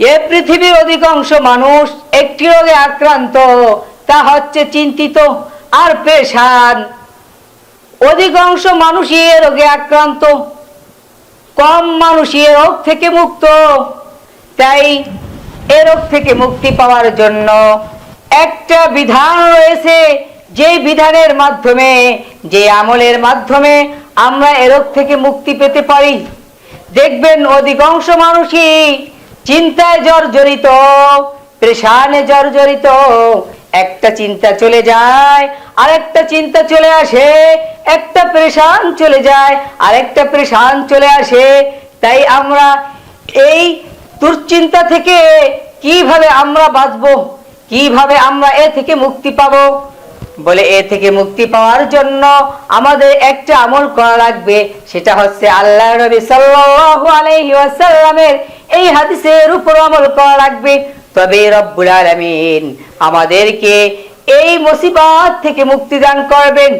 এ পৃথিবীর অধিকাংশ মানুষ একটি রোগে আক্রান্ত, তা হচ্ছে চিন্তিত আর পেরেশান। অধিকাংশ মানুষই এ রোগে আক্রান্ত, কম মানুষই এ রোগ থেকে মুক্ত। তাই এ রোগ থেকে মুক্তি পাওয়ার জন্য একটা বিধান রয়েছে, যে বিধানের মাধ্যমে, যে আমলের মাধ্যমে আমরা এ রোগ থেকে মুক্তি পেতে পারি। দেখবেন অধিকাংশ মানুষই চিন্তায় জর্জরিত, পেরেশানে জর্জরিত। একটা চিন্তা চলে যায়, আরেকটা চিন্তা চলে আসে, একটা পেরেশান চলে যায়, আরেকটা পেরেশান চলে আসে। তাই আমরা এই দুশ্চিন্তা থেকে কিভাবে আমরা বাঁচবো, কিভাবে আমরা এ থেকে মুক্তি পাবো? বলে এ থেকে মুক্তি পাওয়ার জন্য আমাদের একটা আমল করা লাগবে, সেটা হচ্ছে আল্লাহর নবী সাল্লাল্লাহু আলাইহি ওয়াসাল্লামের এই হাদিসের উপর আমল করা লাগবে। তবে রব্বুল আলামিন আমাদেরকে এই মুসিবত থেকে মুক্তি দান করবেন।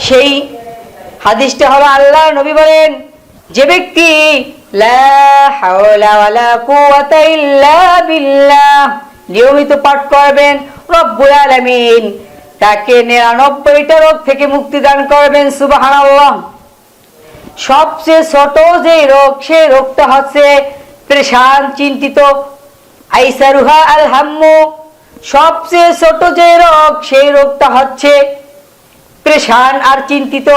সেই হাদিসটা হলো, আল্লাহর নবী বলেন, যে ব্যক্তি লা হাওলা ওয়ালা কুওয়াতা ইল্লা বিল্লাহ নিয়মিত পাঠ করবেন, রব্বুল আলামিন তাকে 99টা রোগ থেকে মুক্তি দান করবেন। সুবহানাল্লাহ। সবচেয়ে ছোট যে রোগ, সেই রোগটা হচ্ছে পেরেশান, চিন্তিত। আইসারুহা আল হাম্মু, সবচেয়ে ছোট যে রোগ, সেই রোগটা হচ্ছে পেরেশান আর চিন্তিত।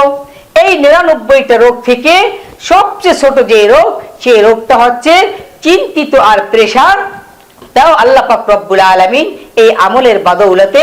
এই 99টা রোগ থেকে সবচেয়ে ছোট যে রোগ, সেই রোগটা হচ্ছে চিন্তিত আর পেরেশান। তাও আল্লাহ পাক রব্বুল আলামিন এই আমলের বদৌলতে